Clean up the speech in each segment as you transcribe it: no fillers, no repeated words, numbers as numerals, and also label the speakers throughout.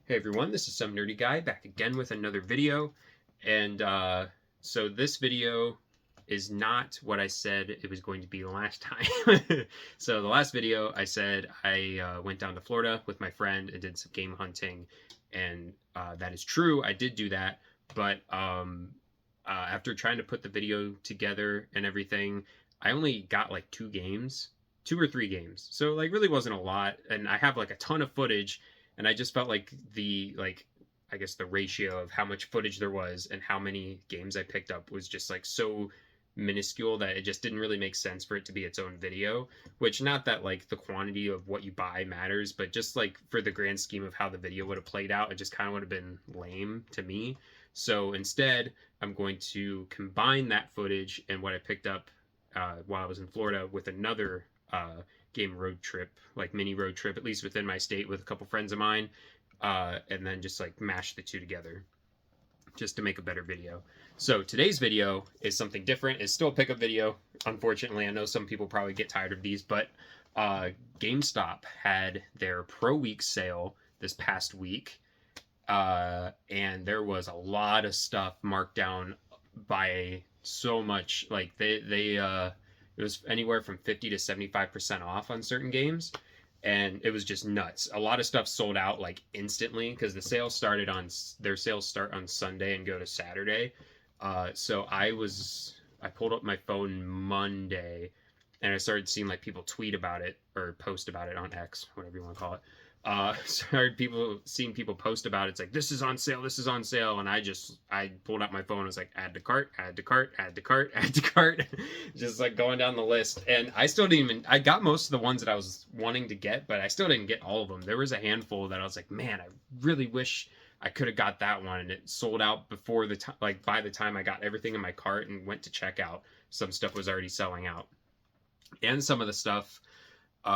Speaker 1: Hey everyone, this is some nerdy guy back again with another video. And so this video is not what I said it was going to be the last time. So the last video I said I went down to Florida with my friend and did some game hunting. And that is true, I did do that. But after trying to put the video together and everything, I only got like two or three games. So like really wasn't a lot. And I have like a ton of footage, and I just felt like I guess the ratio of how much footage there was and how many games I picked up was just like so minuscule that it just didn't really make sense for it to be its own video. Which, not that like the quantity of what you buy matters, but just like for the grand scheme of how the video would have played out, it just kind of would have been lame to me. So instead, I'm going to combine that footage and what I picked up while I was in Florida with another game road trip, like mini road trip, at least within my state, with a couple friends of mine, and then just like mash the two together just to make a better video. So today's video is something different. It's still a pickup video. Unfortunately, I know some people probably get tired of these, but Gamestop had their Pro Week sale this past week, and there was a lot of stuff marked down by so much. Like it was anywhere from 50 to 75% off on certain games, and it was just nuts. A lot of stuff sold out like instantly because their sales start on Sunday and go to Saturday. So I pulled up my phone Monday, and I started seeing like people tweet about it or post about it on X, whatever you want to call it. Started seeing people post about it. It's like, this is on sale, and I pulled out my phone and was like, add to cart, add to cart, add to cart, add to cart. Just like going down the list. And I got most of the ones that I was wanting to get, but I still didn't get all of them. There was a handful that I was like, man, I really wish I could have got that one. And it sold out before the time, like by the time I got everything in my cart and went to checkout, some stuff was already selling out. And some of the stuff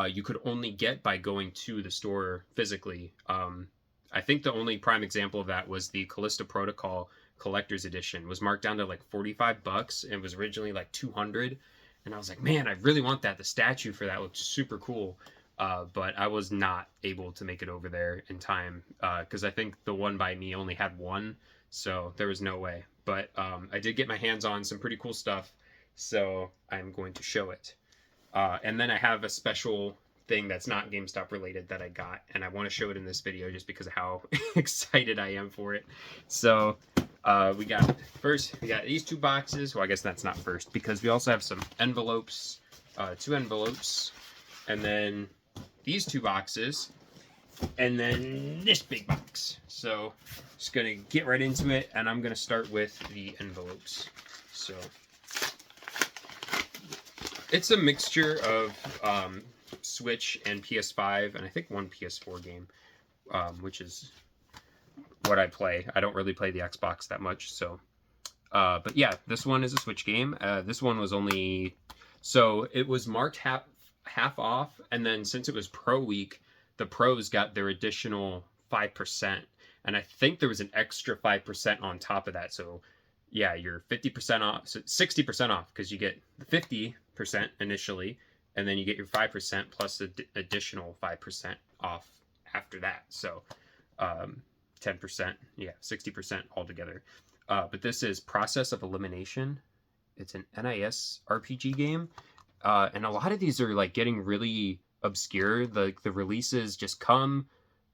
Speaker 1: you could only get by going to the store physically. I think the only prime example of that was the Callisto Protocol Collector's Edition. It was marked down to like $45. And it was originally like 200, and I was like, man, I really want that. The statue for that looked super cool. But I was not able to make it over there in time because I think the one by me only had one, so there was no way. But I did get my hands on some pretty cool stuff, so I'm going to show it. And then I have a special thing that's not GameStop related that I got, and I want to show it in this video just because of how excited I am for it. So we got these two boxes. Well, I guess that's not first, because we also have some envelopes, two envelopes, and then these two boxes, and then this big box. So just gonna get right into it, and I'm gonna start with the envelopes. So it's a mixture of Switch and PS5, and I think one PS4 game, which is what I play. I don't really play the Xbox that much, so. But yeah, this one is a Switch game. This one was so it was marked half off, and then since it was Pro Week, the pros got their additional 5%, and I think there was an extra 5% on top of that. So yeah, you're 50% off, so 60% off, because you get the 50% initially, and then you get your 5% plus the additional 5% off after that. So 10%, yeah, 60% altogether. But this is Process of Elimination. It's an NIS RPG game, and a lot of these are like getting really obscure. The releases just come,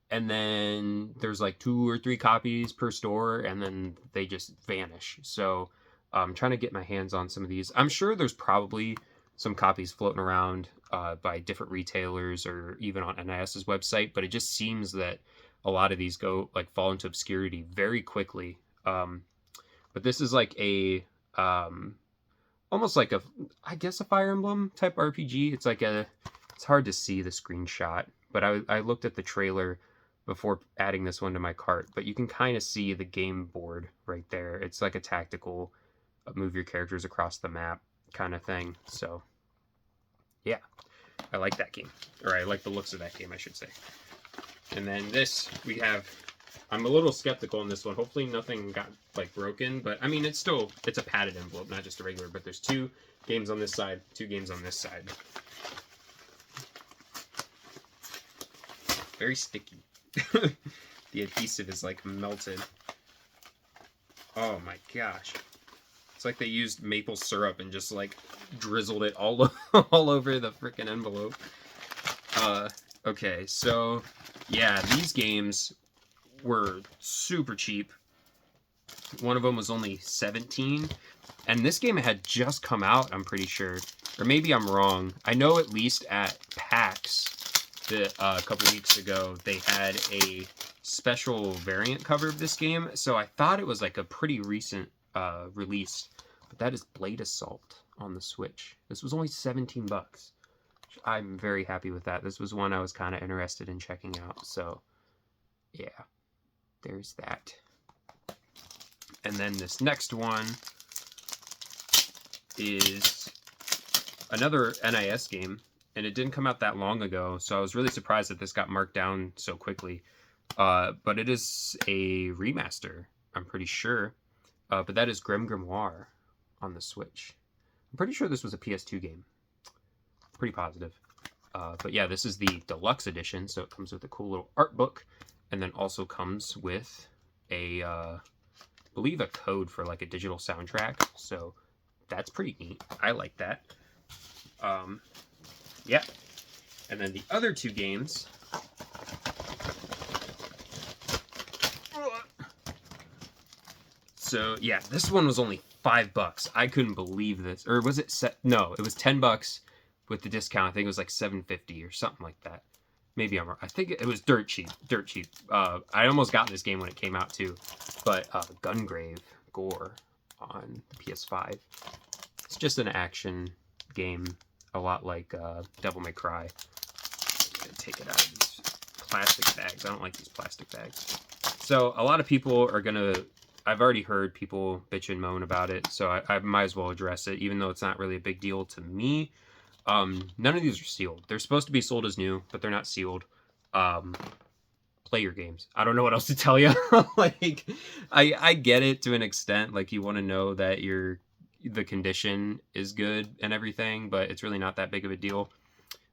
Speaker 1: and then there's like 2 or 3 copies per store, and then they just vanish. So I'm trying to get my hands on some of these. I'm sure there's probably some copies floating around by different retailers or even on NIS's website, but it just seems that a lot of these fall into obscurity very quickly. But this is like almost like I guess a Fire Emblem type RPG. It's hard to see the screenshot, but I looked at the trailer before adding this one to my cart, but you can kind of see the game board right there. It's like a tactical move your characters across the map kind of thing. So yeah, I like that game, or I like the looks of that game, I should say. And then I'm a little skeptical on this one. Hopefully nothing got like broken, but I mean, it's a padded envelope, not just a regular, but there's 2 games on this side, 2 games on this side. Very sticky. The adhesive is like melted. Oh my gosh. It's like they used maple syrup and just like drizzled it all over the freaking envelope. Okay, so yeah, these games were super cheap. One of them was only 17, and this game had just come out, I'm pretty sure. Or maybe I'm wrong. I know at least at PAX a couple weeks ago, they had a special variant cover of this game, so I thought it was like a pretty recent release. But that is Blade Assault on the Switch. This was only 17 bucks. I'm very happy with that. This was one I was kind of interested in checking out, so yeah, there's that. And then this next one is another NIS game, and it didn't come out that long ago, so I was really surprised that this got marked down so quickly. But it is a remaster, I'm pretty sure. But that is Grim Grimoire on the Switch. I'm pretty sure this was a PS2 game. Pretty positive. But yeah, this is the deluxe edition, so it comes with a cool little art book, and then also comes with a, I believe a code for like a digital soundtrack, so that's pretty neat. I like that. Yeah. And then the other two games. So yeah, this one was only $5. I couldn't believe this. Or was it no, it was $10 with the discount. I think it was like $7.50 or something like that. Maybe I'm wrong. I think it was dirt cheap. Dirt cheap. I almost got this game when it came out too. But Gungrave Gore on the PS5. It's just an action game, a lot like Devil May Cry. Take it out of these plastic bags. I don't like these plastic bags. So a lot of people are gonna. I've already heard people bitch and moan about it, so I might as well address it, even though it's not really a big deal to me. None of these are sealed. They're supposed to be sold as new, but they're not sealed. Play your games. I don't know what else to tell you. Like, I get it to an extent. Like, you want to know that the condition is good and everything, but it's really not that big of a deal.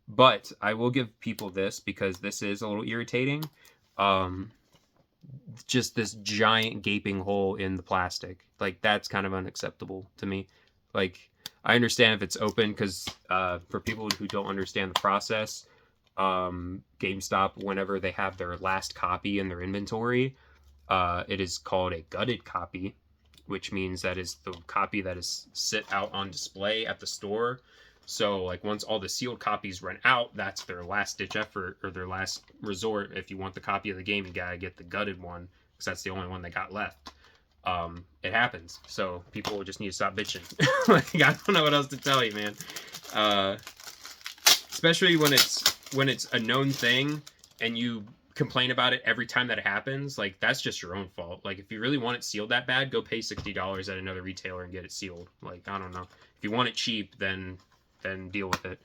Speaker 1: But I will give people this because this is a little irritating. Just this giant gaping hole in the plastic. Like, that's kind of unacceptable to me. Like, I understand if it's open because for people who don't understand the process, GameStop, whenever they have their last copy in their inventory, it is called a gutted copy, which means that is the copy that is sit out on display at the store. So, like, once all the sealed copies run out, that's their last-ditch effort, or their last resort. If you want the copy of the game, you gotta get the gutted one, because that's the only one they got left. It happens. So, people just need to stop bitching. Like, I don't know what else to tell you, man. Especially when it's a known thing, and you complain about it every time that it happens, like, that's just your own fault. Like, if you really want it sealed that bad, go pay $60 at another retailer and get it sealed. Like, I don't know. If you want it cheap, then deal with it.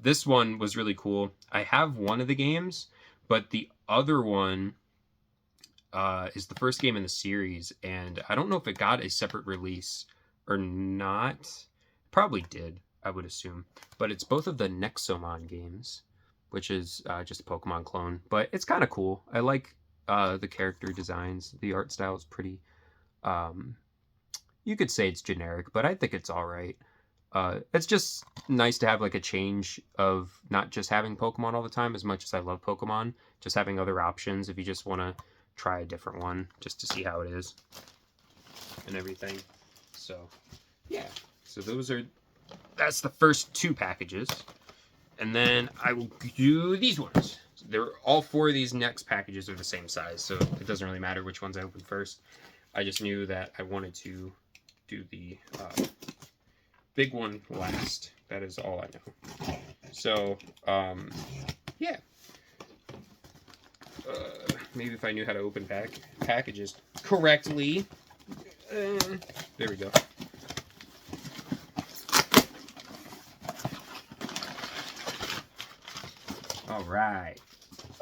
Speaker 1: This one was really cool. I have one of the games, but the other one is the first game in the series, and I don't know if it got a separate release or not. Probably did, I would assume. But it's both of the Nexomon games, which is just a Pokemon clone. But it's kind of cool. I like the character designs. The art style is pretty... you could say it's generic, but I think it's all right. It's just nice to have like a change of not just having Pokemon all the time, as much as I love Pokemon, just having other options if you just want to try a different one just to see how it is and everything. So yeah, so that's the first two packages, and then I will do these ones. All four of these next packages are the same size, so it doesn't really matter which ones I open first. I just knew that I wanted to do the big one last. That is all I know. So, yeah. Maybe if I knew how to open packages correctly. There we go. All right.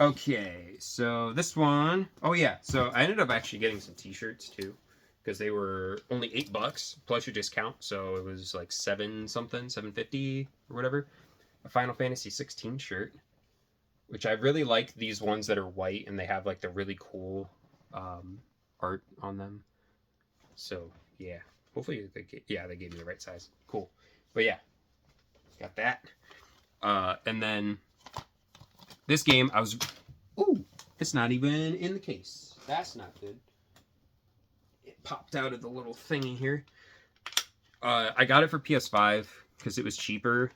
Speaker 1: Okay, so this one, oh yeah, so I ended up actually getting some t-shirts too, because they were only $8 plus your discount, so it was like $7 something, $7.50 or whatever. A Final Fantasy 16 shirt, which I really like these ones that are white and they have like the really cool art on them. So yeah, hopefully they gave me the right size. Cool. But yeah, got that. And then this game I was, ooh, it's not even in the case. That's not good. It popped out of the little thingy here. I got it for PS5 because it was cheaper.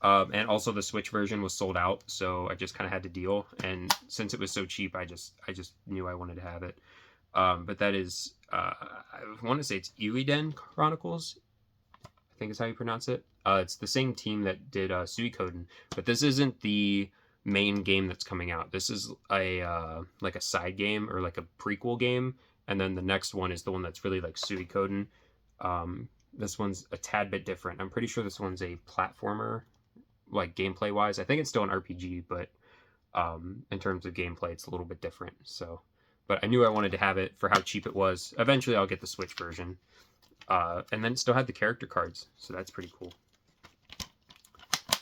Speaker 1: And also the Switch version was sold out, so I just kind of had to deal. And since it was so cheap, I just knew I wanted to have it. But that is, I want to say it's Ueden Chronicles. I think is how you pronounce it. It's the same team that did Suikoden, but this isn't the main game that's coming out. This is a like a side game or like a prequel game, and then the next one is the one that's really like Suikoden. This one's a tad bit different. I'm pretty sure this one's a platformer, like gameplay wise. I think it's still an RPG, but in terms of gameplay, it's a little bit different. So, but I knew I wanted to have it for how cheap it was. Eventually, I'll get the Switch version, and then it still had the character cards, so that's pretty cool.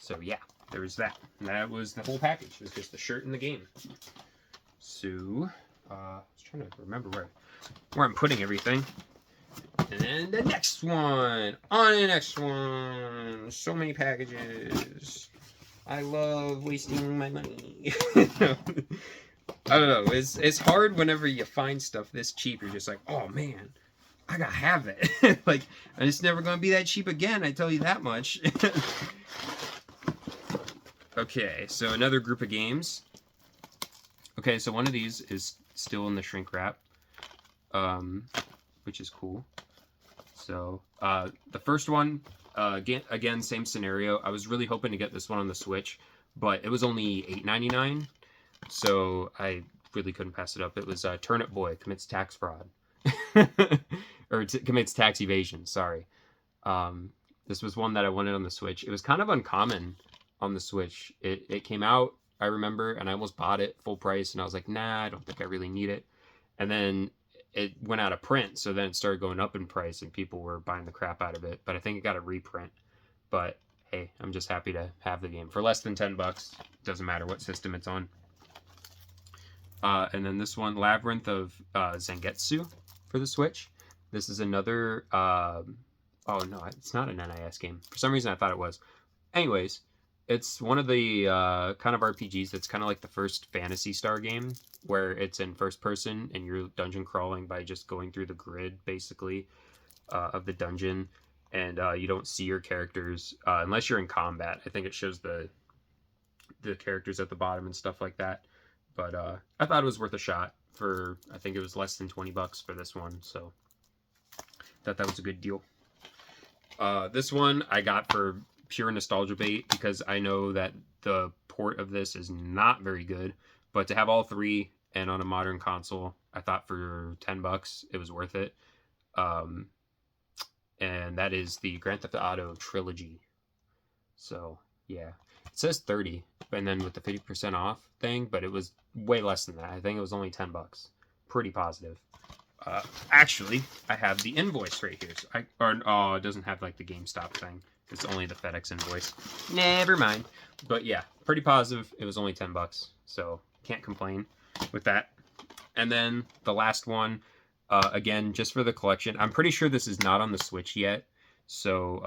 Speaker 1: So yeah, there was that. And that was the whole package. It was just the shirt and the game. So I was trying to remember where I'm putting everything. And then the next one. On the next one. So many packages. I love wasting my money. I don't know. It's hard whenever you find stuff this cheap. You're just like, oh man, I gotta have it. Like, and it's never gonna be that cheap again. I tell you that much. Okay, so another group of games. Okay, so one of these is still in the shrink wrap, which is cool. So the first one, again, same scenario. I was really hoping to get this one on the Switch, but it was only $8.99, so I really couldn't pass it up. It was Turnip Boy Commits Tax Fraud, or commits tax evasion. Sorry. This was one that I wanted on the Switch. It was kind of uncommon on the Switch. It came out, I remember, and I almost bought it full price, and I was like, nah, I don't think I really need it. And then it went out of print, so then it started going up in price, and people were buying the crap out of it. But I think it got a reprint. But hey, I'm just happy to have the game for less than $10. Doesn't matter what system it's on. And then this one, Labyrinth of Zangetsu for the Switch. This is another. Oh no, it's not an NIS game. For some reason, I thought it was. Anyways, it's one of the kind of RPGs that's kind of like the first Phantasy Star game, where it's in first person and you're dungeon crawling by just going through the grid, basically, of the dungeon. And you don't see your characters unless you're in combat. I think it shows the characters at the bottom and stuff like that. But I thought it was worth a shot for, I think it was less than $20 for this one. So thought that was a good deal. This one I got for pure nostalgia bait because I know that the port of this is not very good, but to have all three and on a modern console, I thought for $10 it was worth it. And that is the Grand Theft Auto trilogy. So yeah, it says 30, and then with the 50% off thing, but it was way less than that. I think it was only $10. Pretty positive. Actually, I have the invoice right here. So it doesn't have like the GameStop thing. It's only the FedEx invoice. Never mind. But yeah, pretty positive. It was only $10, so can't complain with that. And then the last one, again, just for the collection. I'm pretty sure this is not on the Switch yet, so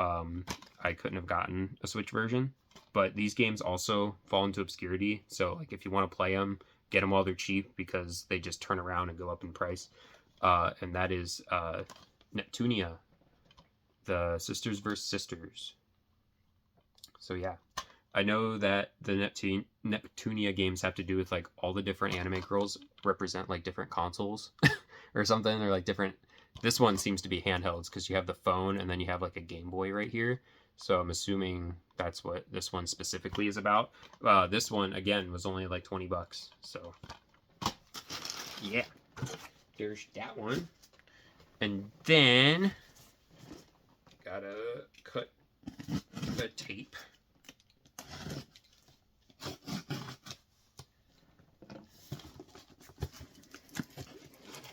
Speaker 1: I couldn't have gotten a Switch version. But these games also fall into obscurity. So like if you want to play them, get them while they're cheap because they just turn around and go up in price. And that is Neptunia. The Sisters vs. Sisters. So yeah, I know that the Neptunia games have to do with like all the different anime girls represent like different consoles or something. They're like different. This one seems to be handhelds because you have the phone and then you have like a Game Boy right here. So I'm assuming that's what this one specifically is about. This one again was only like $20. So yeah, there's that one. And then gotta cut the tape.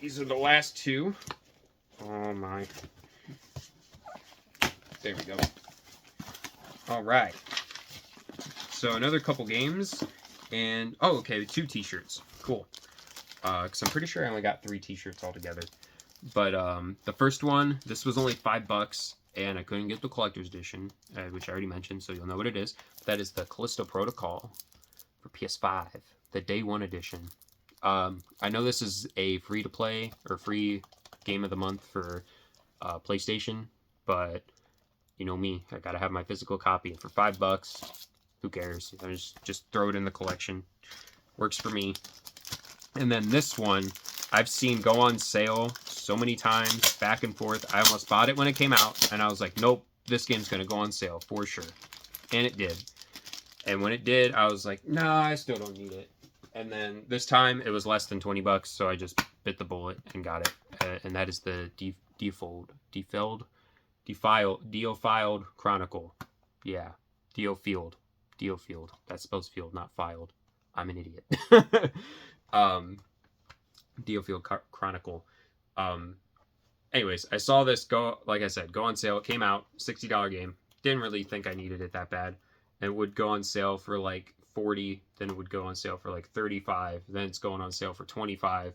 Speaker 1: These are the last two. Oh my. There we go. All right. So another couple games. And, oh, okay, 2 t-shirts. Cool. Because I'm pretty sure I only got 3 t-shirts altogether. But the first one, this was only $5, and I couldn't get the collector's edition, which I already mentioned, so you'll know what it is. That is the Callisto Protocol for PS5, the Day 1 edition. I know this is a free-to-play or free game of the month for PlayStation, but you know me, I gotta have my physical copy. And for $5, who cares? I just throw it in the collection. Works for me. And then this one, I've seen go on sale so many times, back and forth. I almost bought it when it came out, and I was like, nope, this game's gonna go on sale for sure. And it did. And when it did, I was like, nah, I still don't need it. And then this time, it was less than $20, so I just bit the bullet and got it. And that is the Defiled Chronicle. Yeah, Deofield. That's supposed field, not filed. I'm an idiot. Deofield Chronicle. Anyways, I saw this go, like I said, go on sale. It came out, $60 game. Didn't really think I needed it that bad. It would go on sale for like 40, then it would go on sale for like 35, then it's going on sale for 25,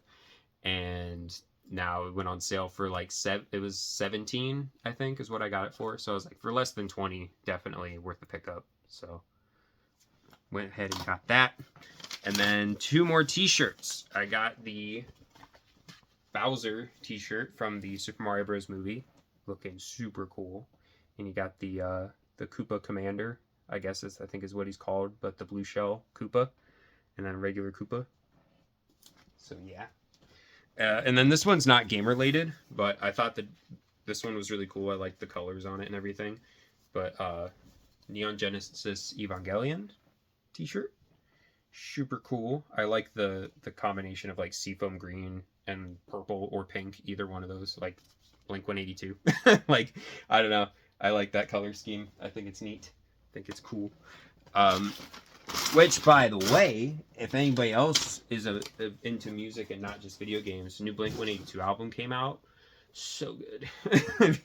Speaker 1: and now it went on sale for like it was 17, I think, is what I got it for. So I was like, for less than 20, definitely worth the pickup. So went ahead and got that. And then 2 more t-shirts. I got the Bowser t-shirt from the Super Mario Bros. Movie, looking super cool. And you got the Koopa Commander, I guess I think is what he's called, but the blue shell Koopa, and then regular Koopa. So yeah. And then this one's not game related, but I thought that this one was really cool. I like the colors on it and everything. But Neon Genesis Evangelion t-shirt, super cool. I like the combination of like seafoam green and purple or pink, either one of those, like Blink-182. Like, I don't know, I like that color scheme. I think it's neat. I think it's cool. Which, by the way, if anybody else is into music and not just video games, the new Blink-182 album came out. So good.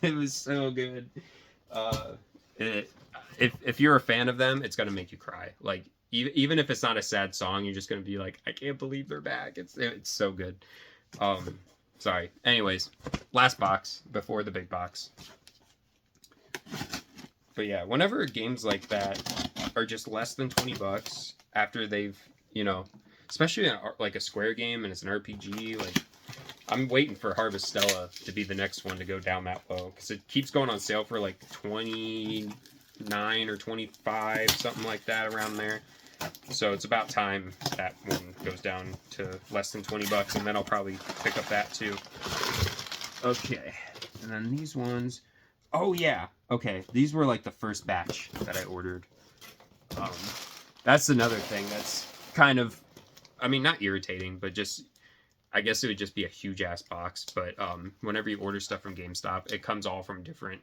Speaker 1: It was so good. If you're a fan of them, it's gonna make you cry. Like, even if it's not a sad song, you're just gonna be like, I can't believe they're back. It's so good. Sorry. Anyways, last box before the big box. But yeah, whenever games like that are just less than $20 after they've, you know, especially like a Square game and it's an RPG, like, I'm waiting for Harvestella to be the next one to go down that low, because it keeps going on sale for like 29 or 25, something like that, around there. So it's about time that one goes down to less than $20, and then I'll probably pick up that too. Okay, and then these ones. Oh yeah, okay. These were like the first batch that I ordered. That's another thing that's kind of, I mean, not irritating, but just, I guess it would just be a huge ass box. But whenever you order stuff from GameStop, it comes all from different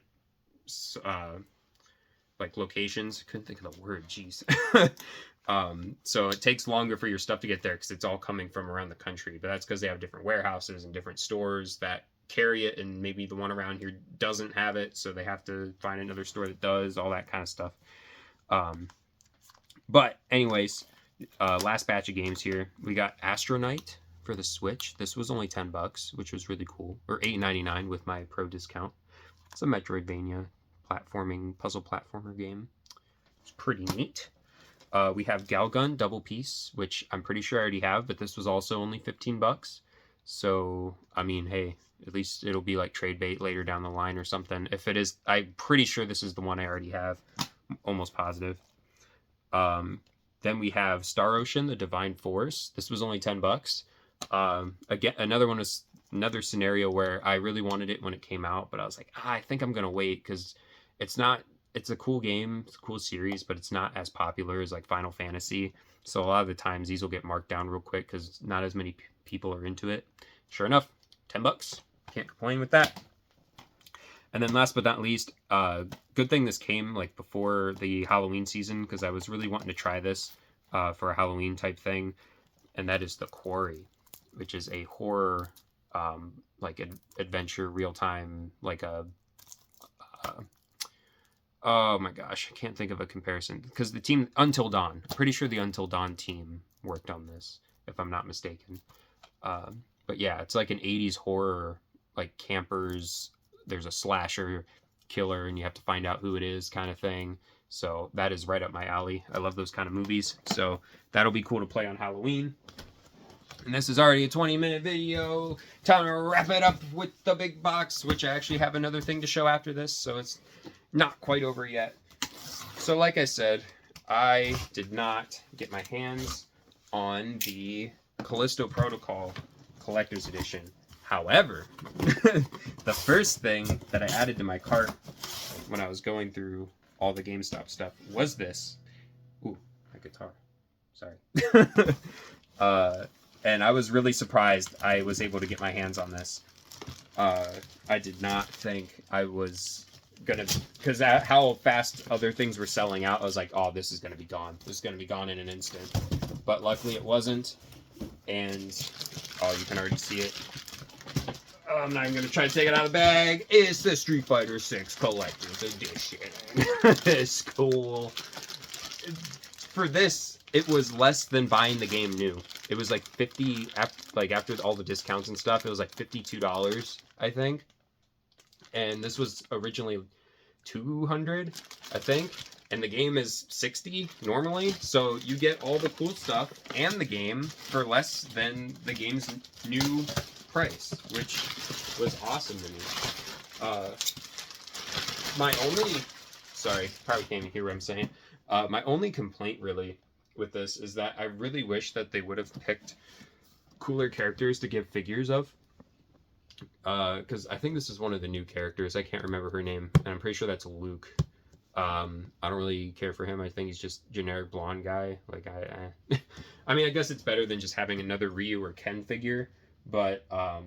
Speaker 1: like locations. Couldn't think of the word, jeez. So it takes longer for your stuff to get there because it's all coming from around the country. But that's because they have different warehouses and different stores that carry it, and maybe the one around here doesn't have it, so they have to find another store that does, all that kind of stuff. But anyways, last batch of games here. We got Astronite for the Switch. This was only $10, which was really cool, or $8.99 with my pro discount. It's a Metroidvania puzzle platformer game. It's pretty neat. We have Galgun Double Piece, which I'm pretty sure I already have, but this was also only $15. So, I mean, hey, at least it'll be like trade bait later down the line or something. If it is, I'm pretty sure this is the one I already have. Almost positive. Then we have Star Ocean, the Divine Force. This was only $10. Again, another scenario where I really wanted it when it came out, but I was like, I think I'm gonna wait, because it's a cool game, it's a cool series, but it's not as popular as like Final Fantasy. So a lot of the times these will get marked down real quick because not as many people are into it. Sure enough, $10. Can't complain with that. And then last but not least, good thing this came like before the Halloween season, because I was really wanting to try this for a Halloween type thing, and that is The Quarry, which is a horror like adventure real time, like a Oh my gosh, I can't think of a comparison because the team Until Dawn. I'm pretty sure the Until Dawn team worked on this, if I'm not mistaken. But yeah, it's like an '80s horror, like campers. There's a slasher killer, and you have to find out who it is, kind of thing. So that is right up my alley. I love those kind of movies. So that'll be cool to play on Halloween. And this is already a 20-minute video. Time to wrap it up with the big box, which I actually have another thing to show after this, so it's not quite over yet. So like I said, I did not get my hands on the Callisto Protocol Collector's Edition. However, the first thing that I added to my cart when I was going through all the GameStop stuff was this. Ooh, my guitar. Sorry. And I was really surprised I was able to get my hands on this. I did not think I was gonna, because how fast other things were selling out, I was like, oh, this is gonna be gone. This is gonna be gone in an instant. But luckily it wasn't. And, oh, you can already see it. Oh, I'm not even gonna try to take it out of the bag. It's the Street Fighter 6 Collector's Edition. It's cool. For this, it was less than buying the game new. It was like 50, like after all the discounts and stuff, it was like $52, I think. And this was originally 200, I think. And the game is 60 normally, so you get all the cool stuff and the game for less than the game's new price, which was awesome to me. My only, sorry, probably can't even hear what I'm saying. My only complaint really with this is that I really wish that they would have picked cooler characters to give figures of. Because I think this is one of the new characters. I can't remember her name, and I'm pretty sure that's Luke. I don't really care for him. I think he's just generic blonde guy. Like I mean, I guess it's better than just having another Ryu or Ken figure. But I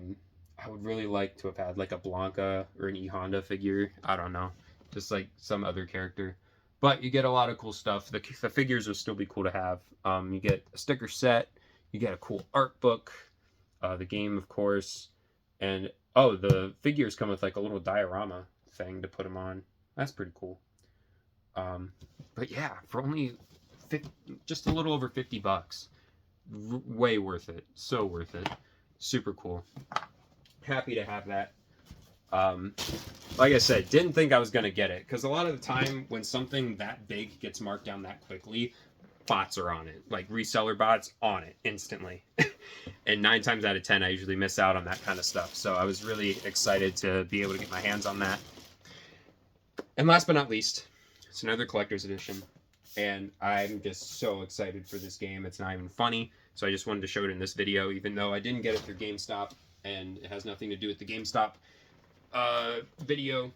Speaker 1: would really like to have had like a Blanca or an E Honda figure. I don't know, just like some other character. But you get a lot of cool stuff. The figures will still be cool to have. You get a sticker set. You get a cool art book. The game, of course. And, oh, the figures come with like a little diorama thing to put them on. That's pretty cool. But yeah, for only just a little over $50. Way worth it. So worth it. Super cool. Happy to have that. Like I said, didn't think I was going to get it, because a lot of the time when something that big gets marked down that quickly, bots are on it, like reseller bots on it instantly. And 9 times out of 10 I usually miss out on that kind of stuff, so I was really excited to be able to get my hands on that. And last but not least, it's another collector's edition, and I'm just so excited for this game. It's not even funny, so I just wanted to show it in this video, even though I didn't get it through GameStop and it has nothing to do with the GameStop video.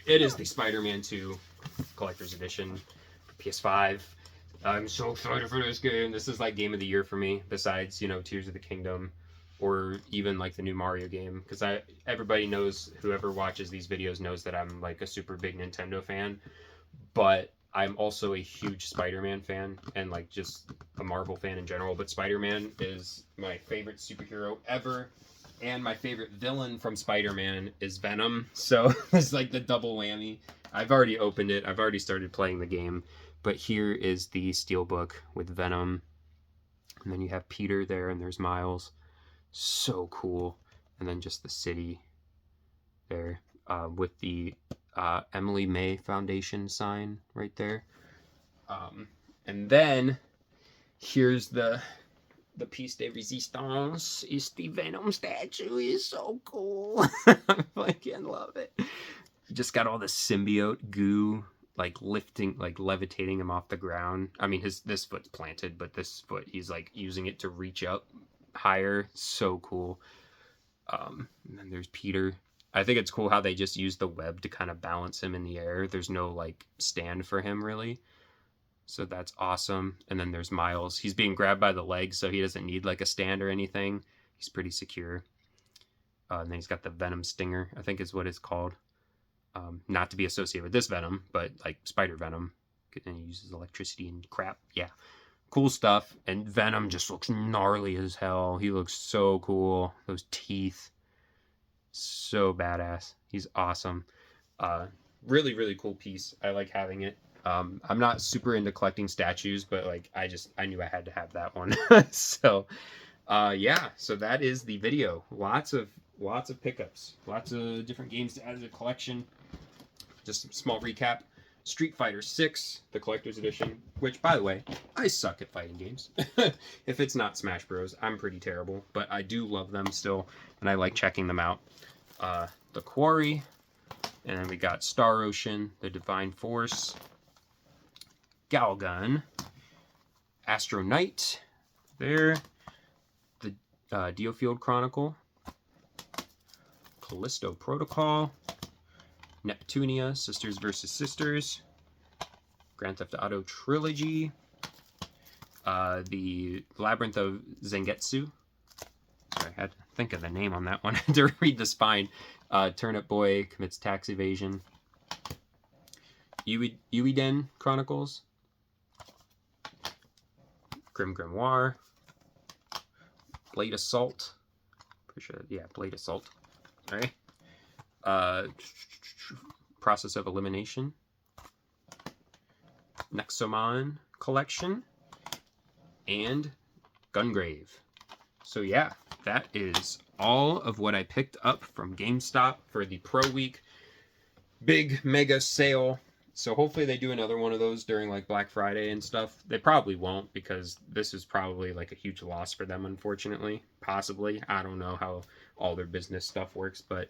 Speaker 1: It is the Spider-Man 2 Collector's Edition for PS5. I'm so excited for this game. This is like game of the year for me, besides, you know, Tears of the Kingdom, or even like the new Mario game, because everybody knows, whoever watches these videos knows that I'm like a super big Nintendo fan, but I'm also a huge Spider-Man fan, and like just a Marvel fan in general. But Spider-Man is my favorite superhero ever. And my favorite villain from Spider-Man is Venom. So it's like the double whammy. I've already opened it. I've already started playing the game. But here is the Steelbook with Venom. And then you have Peter there, and there's Miles. So cool. And then just the city there with the Emily May Foundation sign right there. And then here's the piece de resistance is the Venom statue. Is so cool. I fucking love it. You just got all the symbiote goo, like lifting, like levitating him off the ground. I mean, this foot's planted, but this foot, he's like using it to reach up higher. So cool. And then there's Peter. I think it's cool how they just use the web to kind of balance him in the air. There's no like stand for him really. So that's awesome. And then there's Miles. He's being grabbed by the legs, so he doesn't need like a stand or anything. He's pretty secure. And then he's got the Venom Stinger, I think is what it's called. Not to be associated with this Venom, but like Spider Venom. And he uses electricity and crap. Yeah. Cool stuff. And Venom just looks gnarly as hell. He looks so cool. Those teeth. So badass. He's awesome. really, really cool piece. I like having it. I'm not super into collecting statues, but like I knew I had to have that one. So yeah, so that is the video. Lots of pickups, lots of different games to add to the collection. Just a small recap. Street Fighter 6, the collector's edition, which, by the way, I suck at fighting games. If it's not Smash Bros, I'm pretty terrible, but I do love them still, and I like checking them out. The Quarry, and then we got Star Ocean, the Divine Force, Galgun, Astro Knight, there, the Diofield Chronicle, Callisto Protocol, Neptunia, Sisters vs. Sisters, Grand Theft Auto Trilogy, the Labyrinth of Zangetsu. Sorry, I had to think of the name on that one to read the spine. Turnip Boy commits tax evasion. Uiden Chronicles. Grim Grimoire. Blade Assault. Pretty sure, yeah, Blade Assault. All right. Process of Elimination. Nexomon Collection. And Gungrave. So yeah, that is all of what I picked up from GameStop for the Pro Week big mega sale. So hopefully they do another one of those during like Black Friday and stuff. They probably won't, because this is probably like a huge loss for them, unfortunately. Possibly. I don't know how all their business stuff works, but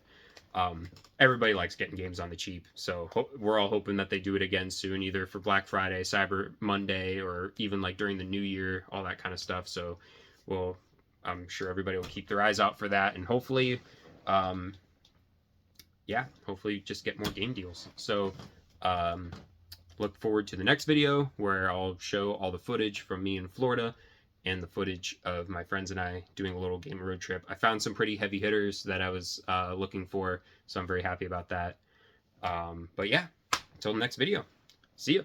Speaker 1: everybody likes getting games on the cheap. So we're all hoping that they do it again soon, either for Black Friday, Cyber Monday, or even like during the New Year, all that kind of stuff. So I'm sure everybody will keep their eyes out for that, and hopefully, yeah, hopefully just get more game deals. So look forward to the next video where I'll show all the footage from me in Florida and the footage of my friends and I doing a little game road trip. I found some pretty heavy hitters that I was looking for, so I'm very happy about that. But yeah, until the next video, see ya.